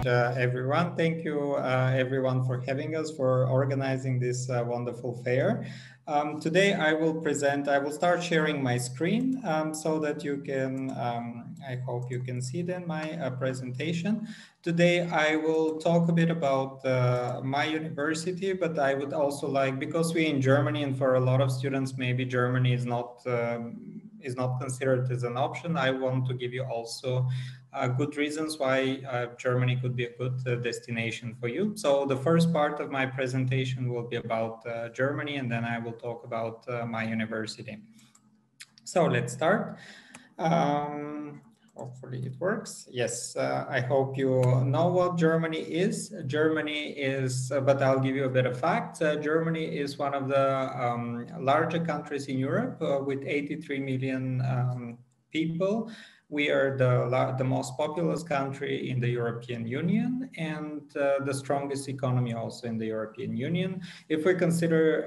everyone. Thank you, everyone, for having us, for organizing this wonderful fair. Today, I will start sharing my screen so that you can, I hope you can see then my presentation. Today, I will talk a bit about my university, but I would also like, because we're in Germany and for a lot of students, maybe Germany is not considered as an option. I want to give you also good reasons why Germany could be a good destination for you. So the first part of my presentation will be about Germany, and then I will talk about my university. So let's start. Hopefully it works. Yes, I hope you know what Germany is. Germany is, but I'll give you a bit of facts. Germany is one of the larger countries in Europe with 83 million people. We are the most populous country in the European Union and the strongest economy also in the European Union. If we consider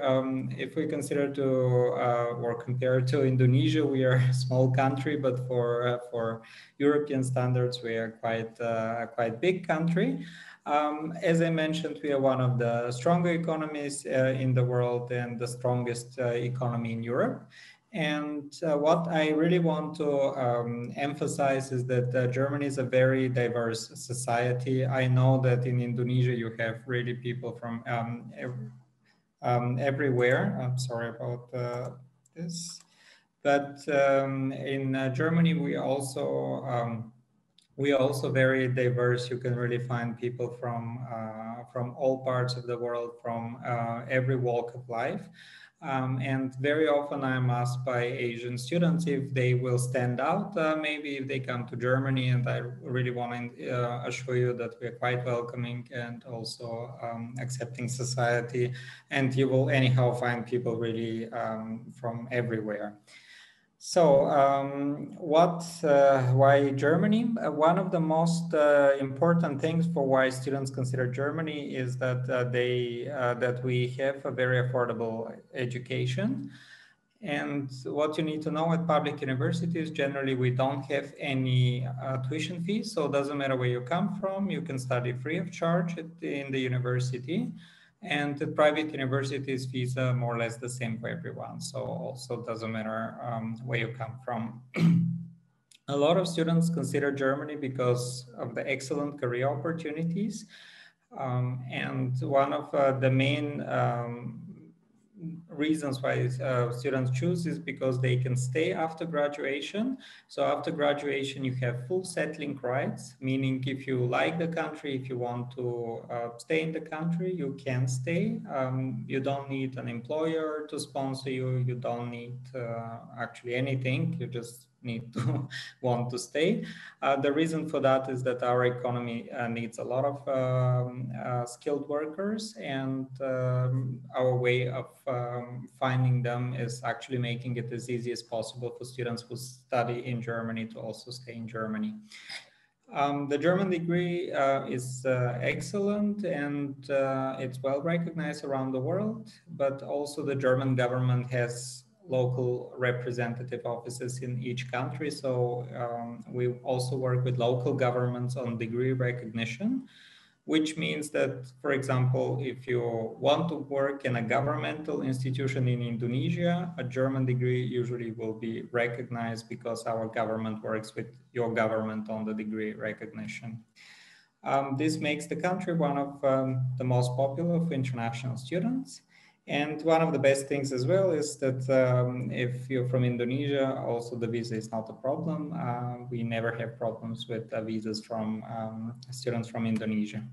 to or compare to Indonesia, we are a small country, but for European standards, we are quite big country. As I mentioned, we are one of the stronger economies in the world and the strongest economy in Europe. And what I really want to emphasize is that Germany is a very diverse society. I know that in Indonesia, you have really people from everywhere. I'm sorry about this. But in Germany, we are also very diverse. You can really find people from all parts of the world, from every walk of life. And very often I'm asked by Asian students if they will stand out, maybe if they come to Germany, and I really want to assure you that we're quite welcoming and also accepting society, and you will anyhow find people really from everywhere. So, why Germany? One of the most important things for why students consider Germany is that that we have a very affordable education. And what you need to know at public universities, generally we don't have any tuition fees. So it doesn't matter where you come from, you can study free of charge in the university. And the private universities fees are more or less the same for everyone. So also doesn't matter where you come from. A lot of students consider Germany because of the excellent career opportunities. And one of the main reasons why students choose is because they can stay after graduation. So after graduation, you have full settling rights, meaning if you like the country, if you want to stay in the country, you can stay. You don't need an employer to sponsor you. You don't need actually anything. You just need to want to stay. The reason for that is that our economy needs a lot of skilled workers, and our way of finding them is actually making it as easy as possible for students who study in Germany to also stay in Germany. The German degree is excellent, and it's well recognized around the world, but also the German government has local representative offices in each country. So we also work with local governments on degree recognition, which means that, for example, if you want to work in a governmental institution in Indonesia, a German degree usually will be recognized because our government works with your government on the degree recognition. This makes the country one of the most popular for international students. And one of the best things as well is that if you're from Indonesia, also the visa is not a problem. We never have problems with visas from students from Indonesia.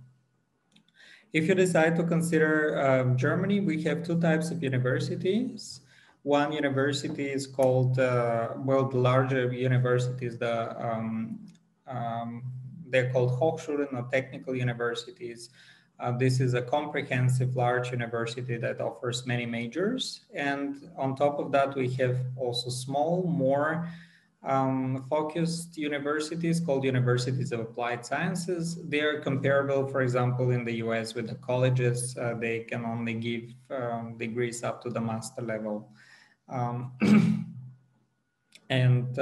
If you decide to consider Germany, we have two types of universities. One university is called, well, the larger universities, they're called Hochschulen or technical universities. This is a comprehensive large university that offers many majors. And on top of that, we have also small, more focused universities called Universities of Applied Sciences. They are comparable, for example, in the US with the colleges. They can only give degrees up to the master level. And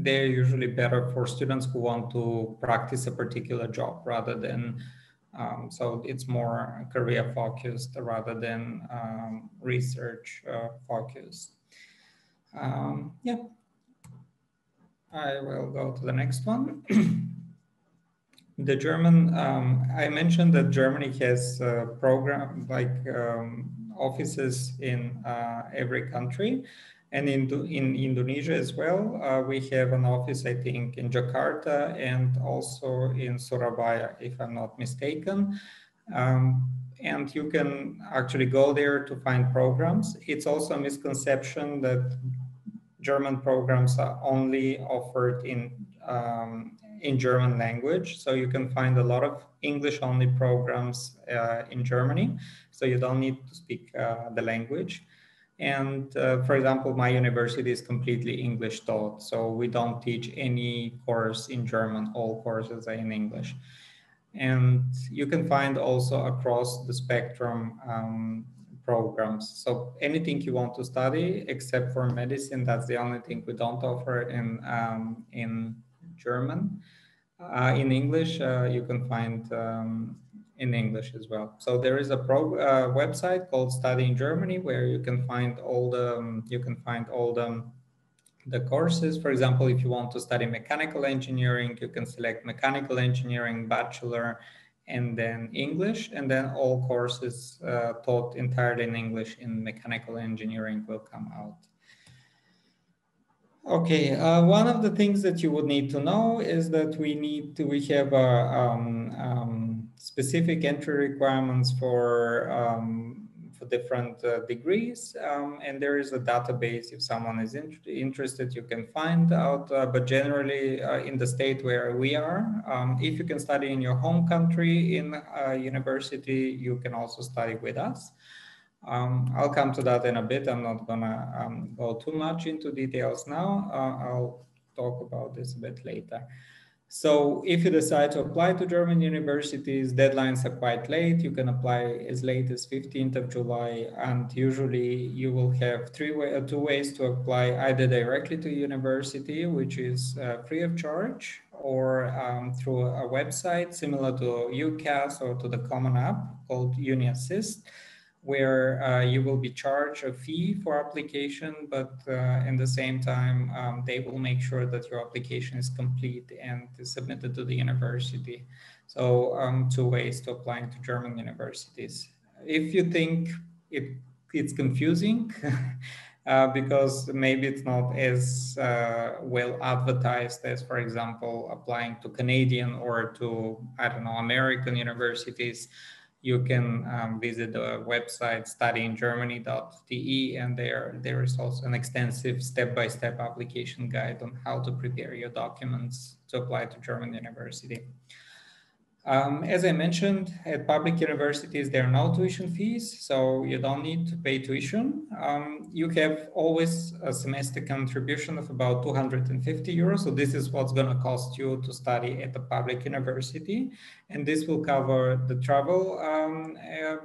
they're usually better for students who want to practice a particular job rather than, so it's more career focused rather than research focused. Yeah, I will go to the next one. The German, I mentioned that Germany has program like offices in every country, and in Indonesia as well. We have an office, I think, in Jakarta and also in Surabaya, if I'm not mistaken. And you can actually go there to find programs. It's also a misconception that German programs are only offered in German language. So you can find a lot of English only programs in Germany. So you don't need to speak the language. And for example, my university is completely English taught. So we don't teach any course in German. All courses are in English. And you can find also across the spectrum programs. So anything you want to study except for medicine, that's the only thing we don't offer in German. In English, you can find in English as well. So there is a website called Study in Germany where you can find all the courses. For example, if you want to study mechanical engineering, you can select mechanical engineering, bachelor, and then English, and then all courses taught entirely in English in mechanical engineering will come out. Okay, one of the things that you would need to know is that we have specific entry requirements for different degrees, and there is a database. If someone is interested, you can find out. But generally, in the state where we are, if you can study in your home country in university, you can also study with us. I'll come to that in a bit. I'm not gonna go too much into details now. I'll talk about this a bit later. So if you decide to apply to German universities, deadlines are quite late. You can apply as late as 15th of July, and usually you will have two ways to apply, either directly to university, which is free of charge, or through a website similar to UCAS or to the Common App called UniAssist, where you will be charged a fee for application, but in the same time, they will make sure that your application is complete and is submitted to the university. So two ways to apply to German universities. If you think it's confusing, because maybe it's not as well advertised as, for example, applying to Canadian or to, I don't know, American universities, you can visit the website studyingermany.de, and there is also an extensive step-by-step application guide on how to prepare your documents to apply to German university. As I mentioned, at public universities, there are no tuition fees, so you don't need to pay tuition. You have always a semester contribution of about 250 euros. So this is what's going to cost you to study at the public university. And this will cover the travel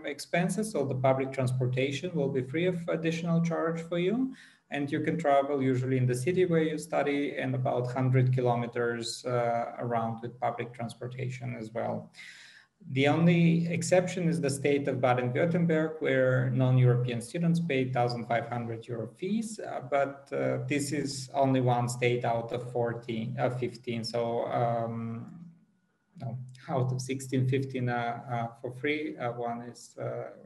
expenses. So the public transportation will be free of additional charge for you. And you can travel usually in the city where you study and about 100 kilometers around with public transportation as well. The only exception is the state of Baden-Württemberg, where non-European students pay 1,500 euro fees, but this is only one state out of 15. So no, out of 16, 15 for free, one is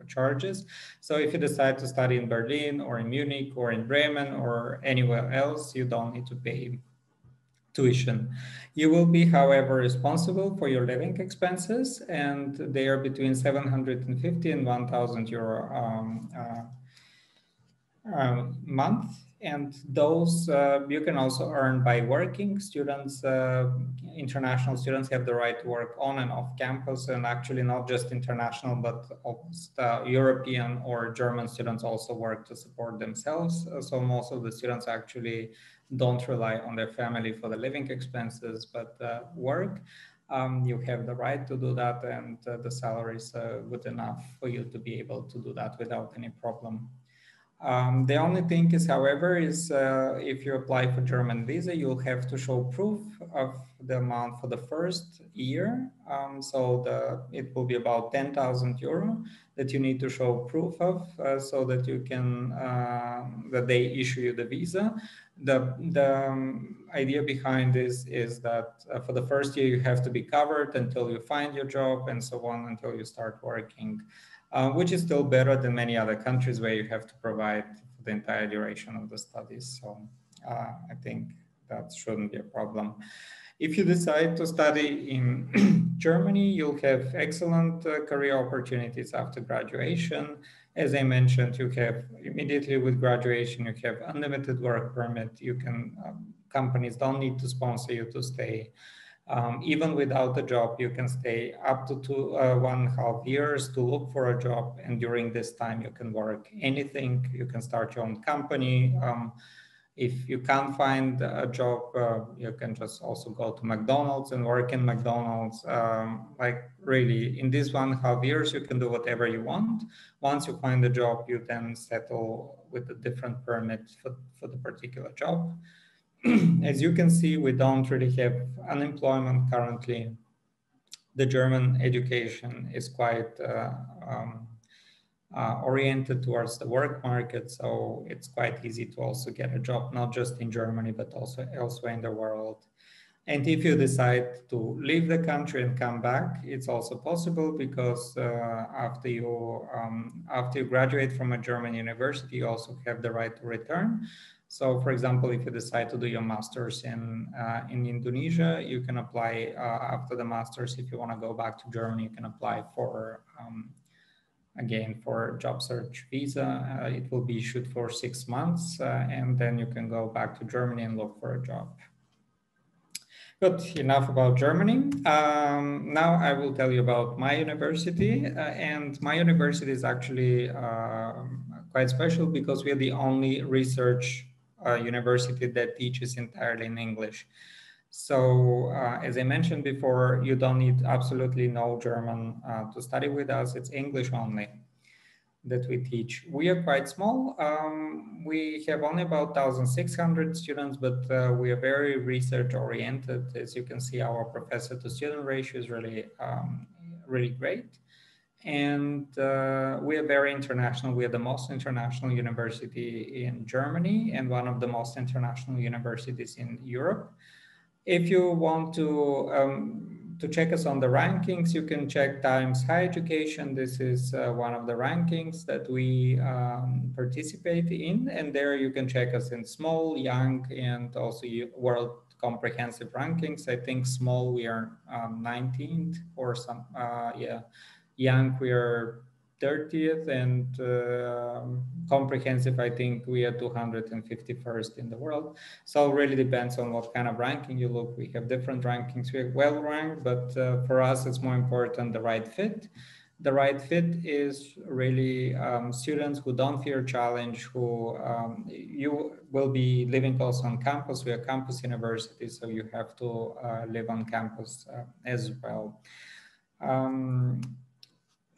charges. So if you decide to study in Berlin or in Munich or in Bremen or anywhere else, you don't need to pay tuition. You will be, however, responsible for your living expenses, and they are between 750 and 1,000 euro month. And those you can also earn by working. Students, international students have the right to work on and off campus, and actually not just international, but almost European or German students also work to support themselves. So most of the students actually don't rely on their family for the living expenses, but work. You have the right to do that, and the salary is good enough for you to be able to do that without any problem. The only thing is, however, is if you apply for German visa, you'll have to show proof of the amount for the first year. It will be about 10,000 euro that you need to show proof of, so that you can that they issue you the visa. The idea behind this is that for the first year you have to be covered until you find your job and so on until you start working. Which is still better than many other countries where you have to provide for the entire duration of the studies. So I think that shouldn't be a problem. If you decide to study in Germany, you'll have excellent career opportunities after graduation. As I mentioned, you have immediately with graduation, you have unlimited work permit. You can, companies don't need to sponsor you to stay. Even without a job, you can stay up to 1.5 years to look for a job. And during this time, you can work anything. You can start your own company. If you can't find a job, you can just also go to McDonald's and work in McDonald's. Like really, in these 1.5 years, you can do whatever you want. Once you find a job, you then settle with a different permit for the particular job. As you can see, we don't really have unemployment currently. The German education is quite oriented towards the work market, so it's quite easy to also get a job, not just in Germany, but also elsewhere in the world. And if you decide to leave the country and come back, it's also possible because after you graduate from a German university, you also have the right to return. So, for example, if you decide to do your master's in Indonesia, you can apply after the master's. If you want to go back to Germany, you can apply for again for job search visa. It will be issued for 6 months, and then you can go back to Germany and look for a job. Good, enough about Germany. Now I will tell you about my university. And my university is actually quite special because we are the only research university that teaches entirely in English. So as I mentioned before, you don't need absolutely no German to study with us. It's English only that we teach. We are quite small. We have only about 1,600 students, but we are very research oriented. As you can see, our professor to student ratio is really great. And we are very international. We are the most international university in Germany and one of the most international universities in Europe. If you want to check us on the rankings, you can check Times Higher Education. This is one of the rankings that we participate in. And there you can check us in small, young, and also world comprehensive rankings. I think small, we are 19th or some, yeah. Young, we are 30th, and comprehensive, I think we are 251st in the world. So it really depends on what kind of ranking you look. We have different rankings. We are well ranked, but for us, it's more important the right fit. The right fit is really students who don't fear challenge, who you will be living also on campus. We are campus university, so you have to live on campus as well.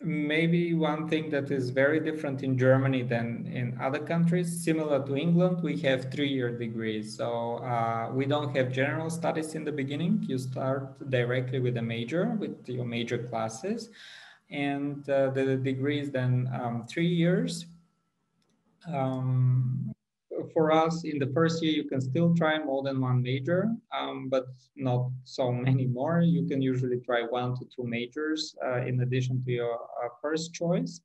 Maybe one thing that is very different in Germany than in other countries, similar to England, we have 3-year degrees. So we don't have general studies in the beginning. You start directly with a major, with your major classes. And the degree is then 3 years. For us, in the first year, you can still try more than one major, but not so many more. You can usually try 1 to 2 majors in addition to your first choice.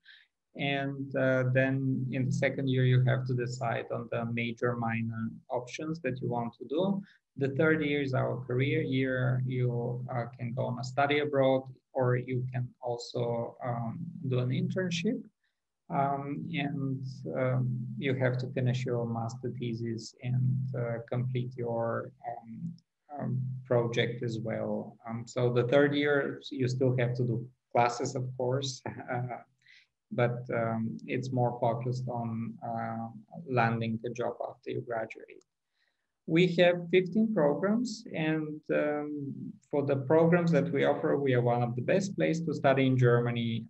And then in the second year, you have to decide on the major minor options that you want to do. The third year is our career year. You can go on a study abroad, or you can also do an internship. You have to finish your master thesis and complete your project as well. So the third year, you still have to do classes, of course, but it's more focused on landing the job after you graduate. We have 15 programs, and for the programs that we offer, we are one of the best places to study in Germany.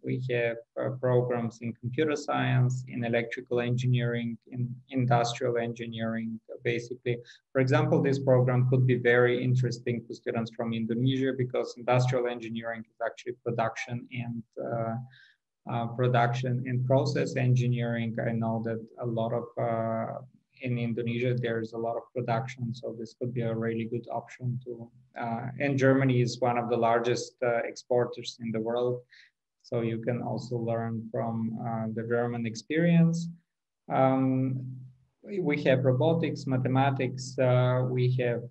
We have programs in computer science, in electrical engineering, in industrial engineering, basically. For example, this program could be very interesting to students from Indonesia because industrial engineering is actually production and process engineering. I know that a lot of in Indonesia there's a lot of production, so this could be a really good option to. And Germany is one of the largest exporters in the world, so you can also learn from the German experience. Um, we have robotics, mathematics. We have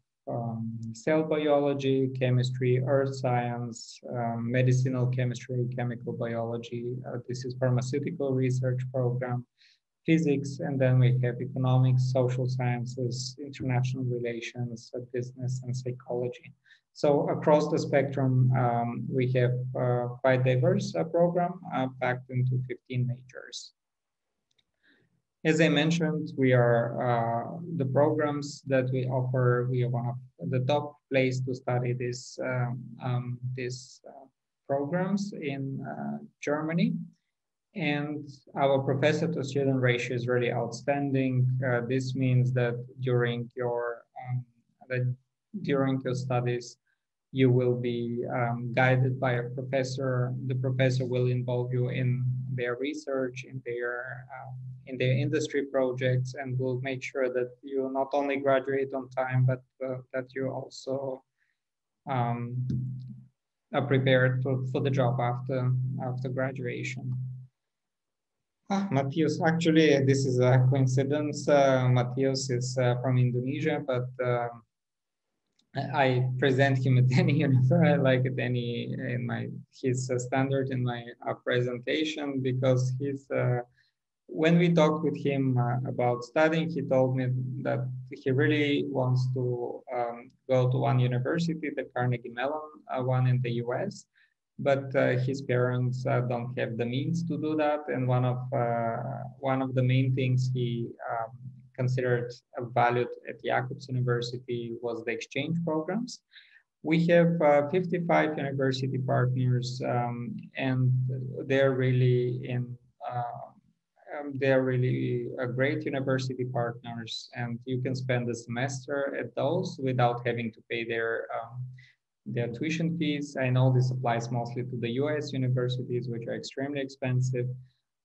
cell biology, chemistry, earth science, medicinal chemistry, chemical biology. This is pharmaceutical research program, physics, and then we have economics, social sciences, international relations, business, and psychology. So across the spectrum, we have quite diverse program packed into 15 majors. As I mentioned, we are the programs that we offer. We are one of the top place to study these programs in Germany, and our professor to student ratio is really outstanding. This means that during your studies, you will be guided by a professor. The professor will involve you in their research, in their industry projects, and will make sure that you not only graduate on time, but that you also are prepared for the job after graduation. Matthias, actually, this is a coincidence. Matthias is from Indonesia, but I present him at any university, like at any his standard in my presentation, because when we talked with him about studying, he told me that he really wants to go to one university, the Carnegie Mellon one in the US, but his parents don't have the means to do that. And one of the main things he considered valued at Jacobs University was the exchange programs. We have 55 university partners, and they're really great university partners, and you can spend a semester at those without having to pay their tuition fees. I know this applies mostly to the US universities, which are extremely expensive.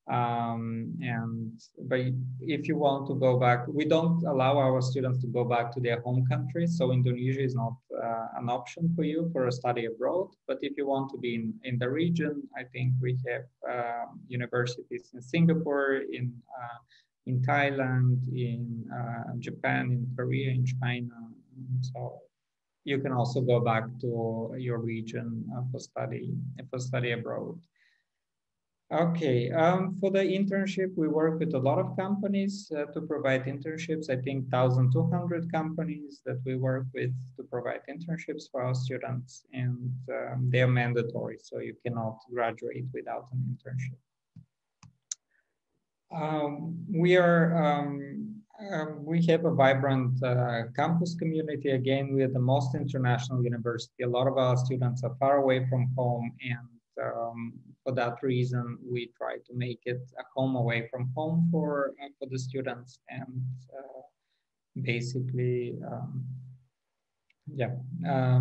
But if you want to go back, we don't allow our students to go back to their home country. So Indonesia is not an option for you for a study abroad. But if you want to be in the region, I think we have universities in Singapore, in Thailand, in Japan, in Korea, in China. So you can also go back to your region for study abroad. Okay, for the internship, we work with a lot of companies to provide internships. I think 1,200 companies that we work with to provide internships for our students, and they're mandatory, so you cannot graduate without an internship. We have a vibrant campus community. Again, we are the most international university. A lot of our students are far away from home, and for that reason, we try to make it a home away from home for the students. And basically,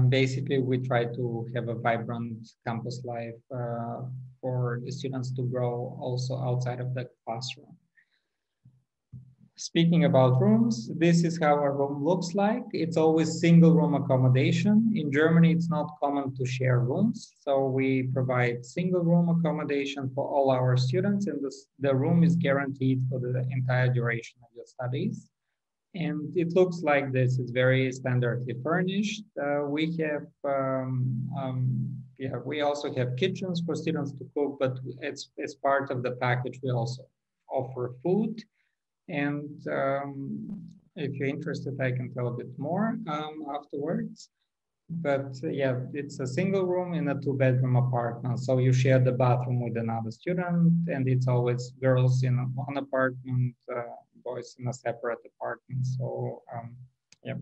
basically we try to have a vibrant campus life for the students to grow also outside of the classroom. Speaking about rooms, this is how our room looks like. It's always single room accommodation. In Germany, it's not common to share rooms. So we provide single room accommodation for all our students, and the room is guaranteed for the entire duration of your studies. And it looks like this. It's very standardly furnished. We also have kitchens for students to cook, but it's part of the package. We also offer food. And if you're interested, I can tell a bit more afterwards. But yeah, it's a single room in a 2-bedroom apartment. So you share the bathroom with another student, and it's always girls in one apartment, boys in a separate apartment. So Yeah.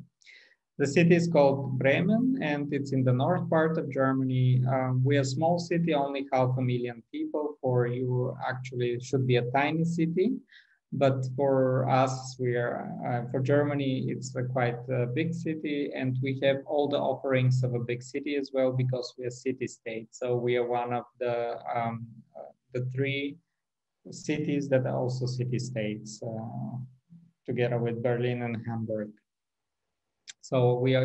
The city is called Bremen, and it's in the north part of Germany. We're a small city, only 500,000 people. For you, actually, it should be a tiny city. But for us, for Germany, it's a quite big city, and we have all the offerings of a big city as well because we are city-state. So we are one of the three cities that are also city-states, together with Berlin and Hamburg. So we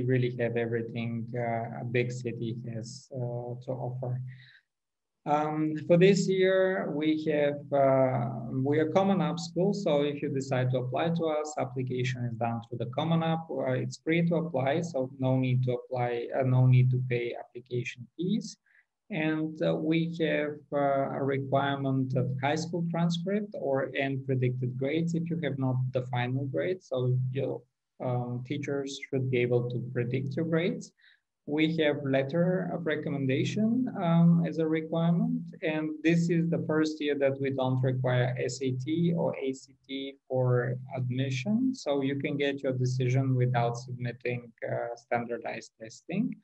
really have everything a big city has to offer. For this year, we are Common App School. So if you decide to apply to us, application is done through the Common App. It's free to apply, so no need to apply, no need to pay application fees. And we have a requirement of high school transcript and predicted grades if you have not the final grade. So your teachers should be able to predict your grades. We have letter of recommendation as a requirement. And this is the first year that we don't require SAT or ACT for admission. So you can get your decision without submitting standardized testing.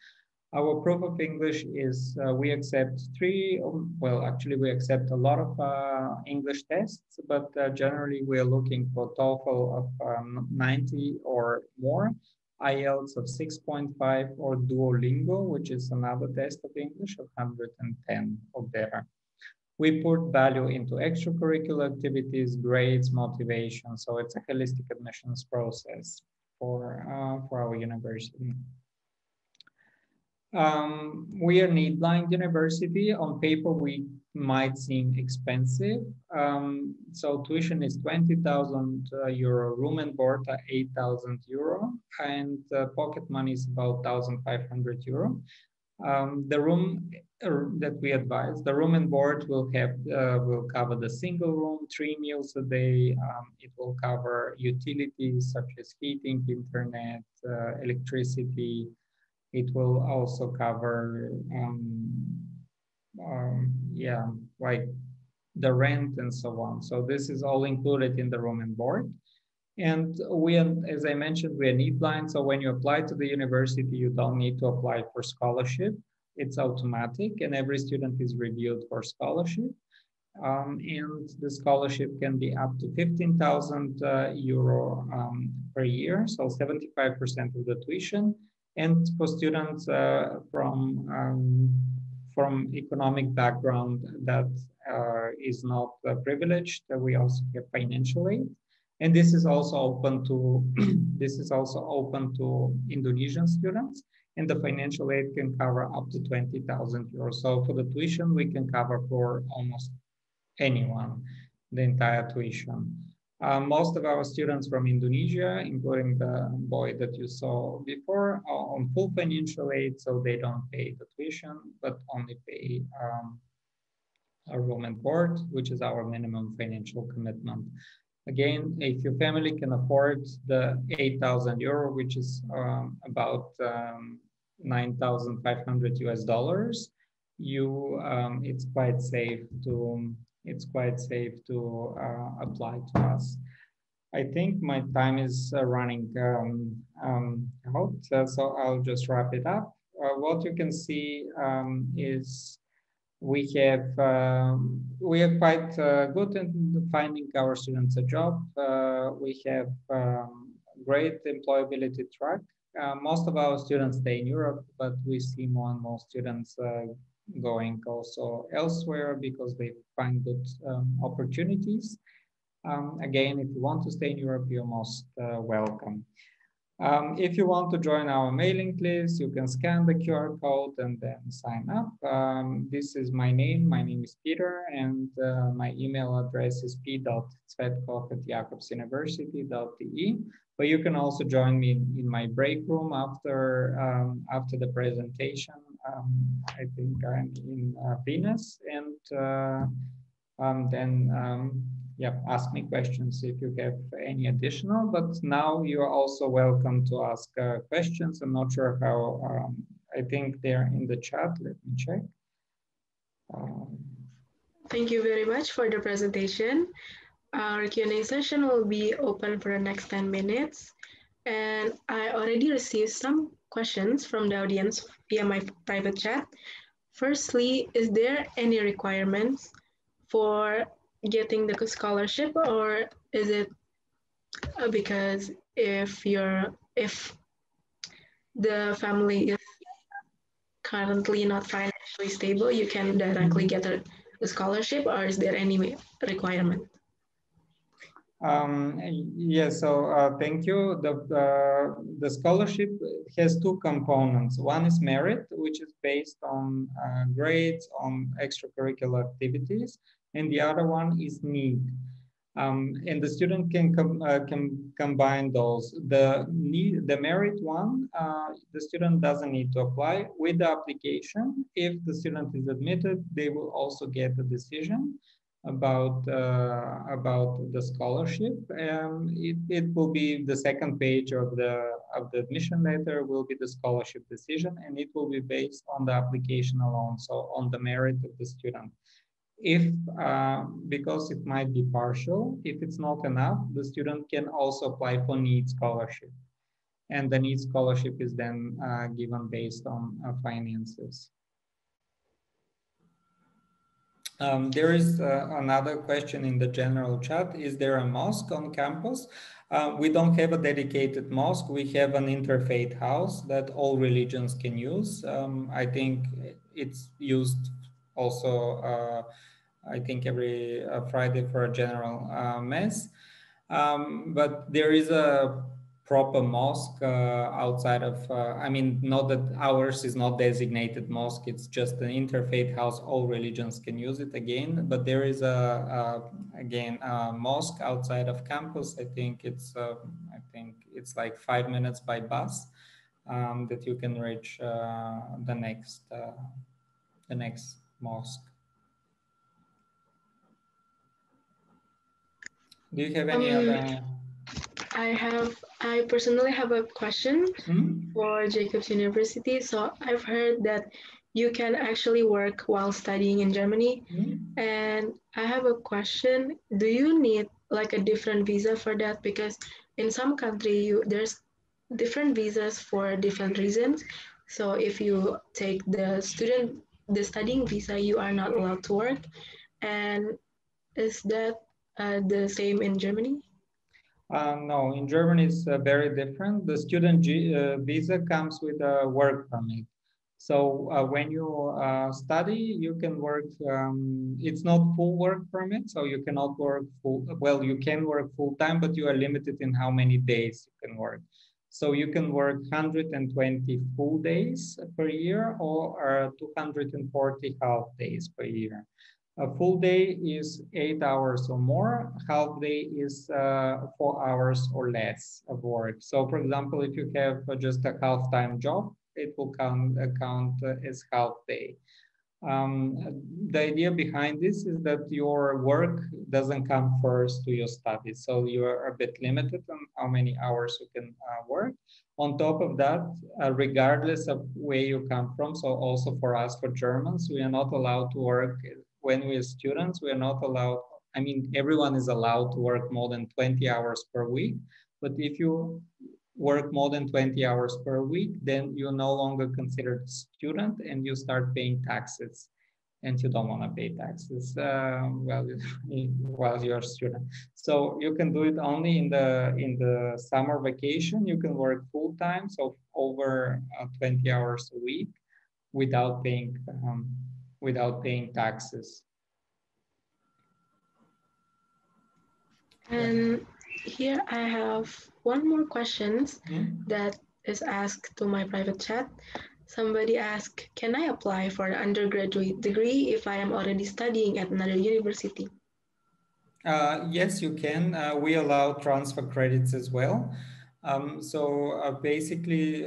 Our proof of English is we accept we accept a lot of English tests, but generally we are looking for TOEFL of 90 or more, IELTS of 6.5, or Duolingo, which is another test of English, of 110 or better. We put value into extracurricular activities, grades, motivation. So it's a holistic admissions process for our university. We are need-blind university. On paper, we might seem expensive. So tuition is 20,000 euro, room and board are 8,000 euro, and pocket money is about 1,500 euro. The room that we advise, the room and board will cover the single room, 3 meals a day. It will cover utilities such as heating, internet, electricity. It will also cover, like the rent and so on. So this is all included in the room and board. And as I mentioned, we are need blind. So when you apply to the university, you don't need to apply for scholarship. It's automatic, and every student is reviewed for scholarship. And the scholarship can be up to 15,000 euro per year, so 75% of the tuition. And for students from economic background that is not privileged, we also have financial aid. And this is also open to Indonesian students. And the financial aid can cover up to 20,000 euros. So for the tuition, we can cover for almost anyone, the entire tuition. Most of our students from Indonesia, including the boy that you saw before, are on full financial aid, so they don't pay the tuition, but only pay a room and board, which is our minimum financial commitment. Again, if your family can afford the 8,000 euro, which is about 9,500 US dollars, it's quite safe to apply to us. I think my time is running out, so I'll just wrap it up. What you can see is we are quite good in finding our students a job. We have great employability track. Most of our students stay in Europe, but we see more and more students going also elsewhere because they find good opportunities. Again, if you want to stay in Europe, you're most welcome. If you want to join our mailing list, you can scan the QR code and then sign up. This is my name. My name is Peter, and my email address is p.cvetkov@jakobsuniversity.de. But you can also join me in my break room after the presentation. I think I'm in Venus, and then ask me questions if you have any additional. But now you are also welcome to ask questions. I'm not sure how. I think they're in the chat. Let me check. Thank you very much for the presentation. Our Q&A session will be open for the next 10 minutes. and I already received some questions from the audience via my private chat. Firstly, is there any requirements for getting the scholarship, or is it because if the family is currently not financially stable, you can directly get a scholarship, or is there any requirement? Yes, so thank you. The scholarship has two components. One is merit, which is based on grades, on extracurricular activities, and the other one is need. And the student can combine those. The merit one, the student doesn't need to apply. With the application, if the student is admitted, they will also get a decision about the scholarship. It will be the second page of the admission letter will be the scholarship decision, and it will be based on the application alone, so on the merit of the student. If because it might be partial, if it's not enough, the student can also apply for need scholarship, and the need scholarship is then given based on finances. There is another question in the general chat. Is there a mosque on campus? We don't have a dedicated mosque. We have an interfaith house that all religions can use. I think it's used also, I think every Friday for a general mass. But there is a proper mosque outside of, I mean, not that ours is not designated mosque, it's just an interfaith house, all religions can use it again, but there is again, a mosque outside of campus. I think it's like 5 minutes by bus that you can reach the next mosque. Do you have any other? I personally have a question for Jacobs University. So I've heard that you can actually work while studying in Germany. And I have a question. Do you need like a different visa for that? Because in some country, there's different visas for different reasons. So if you take the studying visa, you are not allowed to work. And is that the same in Germany? No, in Germany it's very different. The student visa comes with a work permit. So when you study, you can work. It's not full work permit, so you cannot work full. Well, you can work full time, but you are limited in how many days you can work. So you can work 120 full days per year or 240 half days per year. A full day is 8 hours or more. Half day is 4 hours or less of work. So, for example, if you have just a half-time job, it will count as half day. The idea behind this is that your work doesn't come first to your studies, so you are a bit limited on how many hours you can work. On top of that, regardless of where you come from, so also for us, for Germans, we are not allowed to work when we're students. We are not allowed, I mean, everyone is allowed to work more than 20 hours per week, but if you work more than 20 hours per week, then you're no longer considered a student and you start paying taxes, and you don't want to pay taxes while you're a student. So you can do it only in the summer vacation. You can work full time, so over 20 hours a week without paying taxes. And here I have one more question that is asked to my private chat. Somebody asked, can I apply for an undergraduate degree if I am already studying at another university? Yes, you can. We allow transfer credits as well. Basically,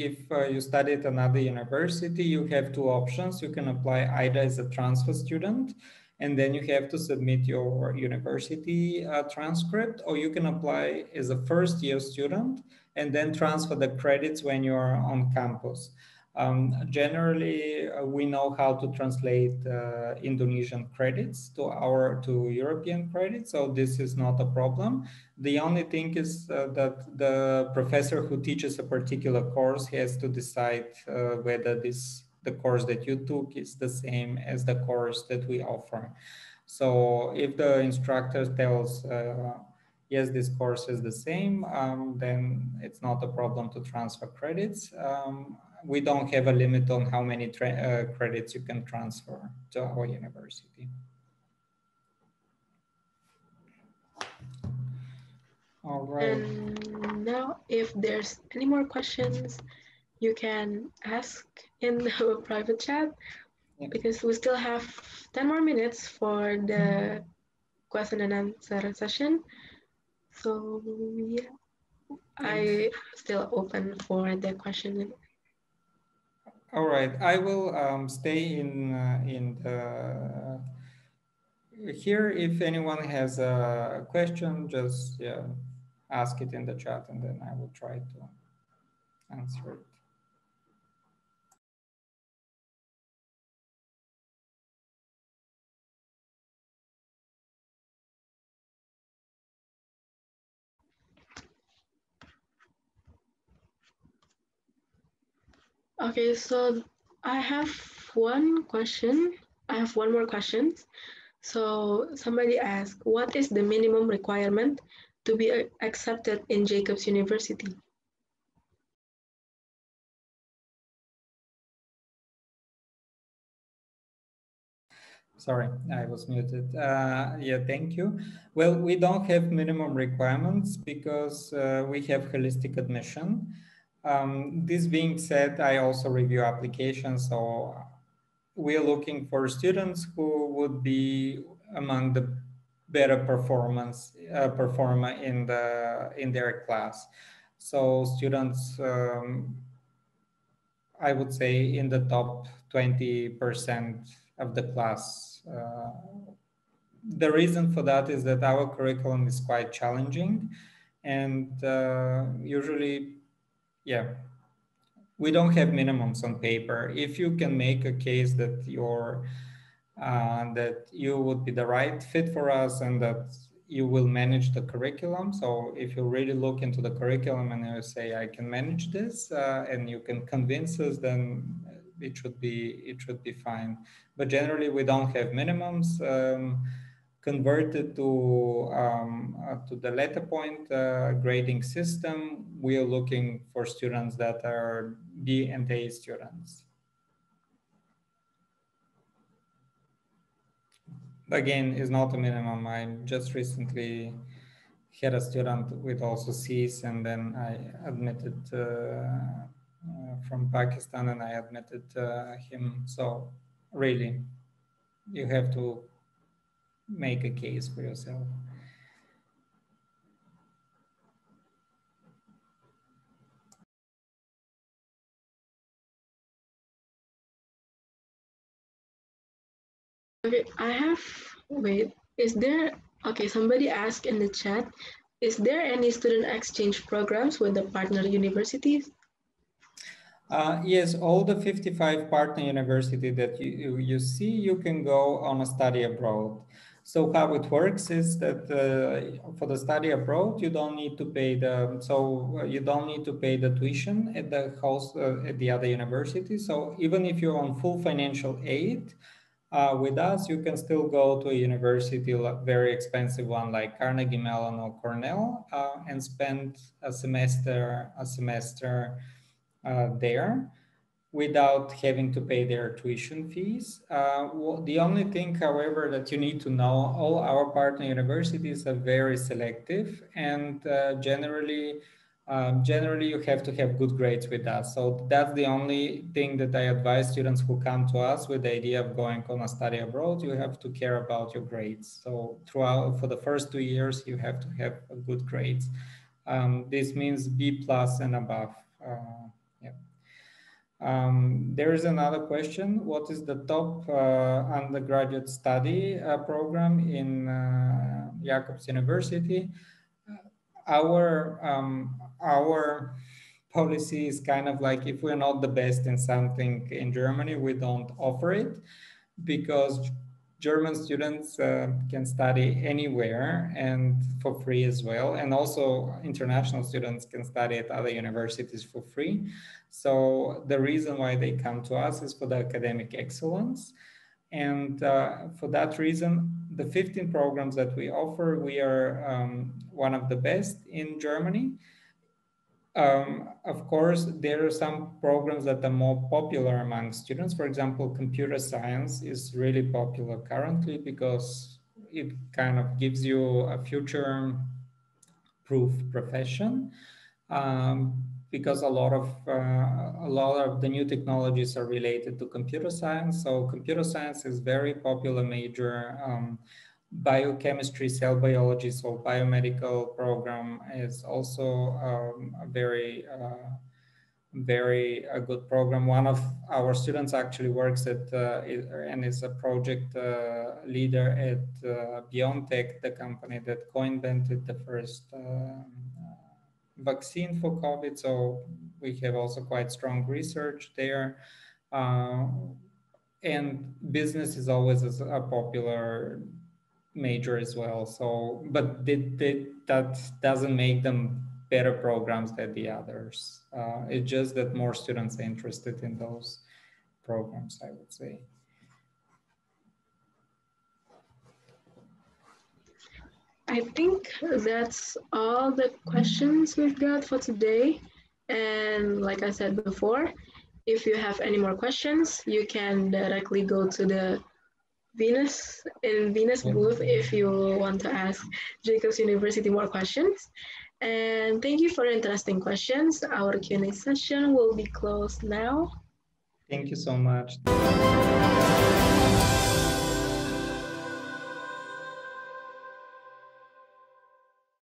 if you study at another university, you have two options. You can apply either as a transfer student, and then you have to submit your university transcript, or you can apply as a first-year student and then transfer the credits when you're on campus. Generally, we know how to translate Indonesian credits to European credits, so this is not a problem. The only thing is that the professor who teaches a particular course has to decide whether the course that you took is the same as the course that we offer. So if the instructor tells, yes, this course is the same, then it's not a problem to transfer credits. We don't have a limit on how many credits you can transfer to our university. All right. And now, if there's any more questions, you can ask in the private chat, because we still have 10 more minutes for the question and answer session. So yeah, I still open for the question. All right, I will stay in the here. If anyone has a question, just ask it in the chat, and then I will try to answer it. Okay, so I have one question. I have one more question. So somebody asked, what is the minimum requirement to be accepted in Jacobs University? Sorry, I was muted. Yeah, thank you. Well, we don't have minimum requirements because we have holistic admission. This being said, I also review applications, so we are looking for students who would be among the better performer in their class. So students, I would say, in the top 20% of the class. The reason for that is that our curriculum is quite challenging, and usually, we don't have minimums on paper. If you can make a case that that you would be the right fit for us and that you will manage the curriculum. So if you really look into the curriculum and you say, I can manage this, and you can convince us, then it should be fine. But generally, we don't have minimums. Converted to the latter point grading system, we are looking for students that are B and A students. Again, is not a minimum. I just recently had a student with also C's, and then I admitted from Pakistan, and I admitted him. So really, you have to make a case for yourself. Okay, somebody asked in the chat, is there any student exchange programs with the partner universities? Yes, all the 55 partner universities that you see, you can go on a study abroad. So how it works is that for the study abroad, you don't need to pay the tuition at the house at the other university. So even if you're on full financial aid with us, you can still go to a university, very expensive one like Carnegie Mellon or Cornell, and spend a semester there without having to pay their tuition fees. The only thing, however, that you need to know, all our partner universities are very selective, and generally you have to have good grades with us. So that's the only thing that I advise students who come to us with the idea of going on a study abroad. You have to care about your grades. So for the first 2 years, you have to have good grades. This means B+ and above. There is another question. What is the top undergraduate study program in Jacobs University? Our policy is kind of like, if we're not the best in something in Germany, we don't offer it, because German students can study anywhere and for free as well. And also international students can study at other universities for free. So the reason why they come to us is for the academic excellence. And for that reason, the 15 programs that we offer, we are one of the best in Germany. Of course, there are some programs that are more popular among students. For example, computer science is really popular currently because it kind of gives you a future-proof profession. Because a lot of the new technologies are related to computer science. So computer science is very popular major. Biochemistry, cell biology, so biomedical program is also a very good program. One of our students actually works at and is a project leader at BioNTech, the company that co-invented the first vaccine for COVID. So we have also quite strong research there. And business is always a popular major as well. So, but that doesn't make them better programs than the others. It's just that more students are interested in those programs, I would say. I think that's all the questions we've got for today. And like I said before, if you have any more questions, you can directly go to the Venus booth if you want to ask Jacobs University more questions. And thank you for interesting questions. Our Q&A session will be closed now. Thank you so much.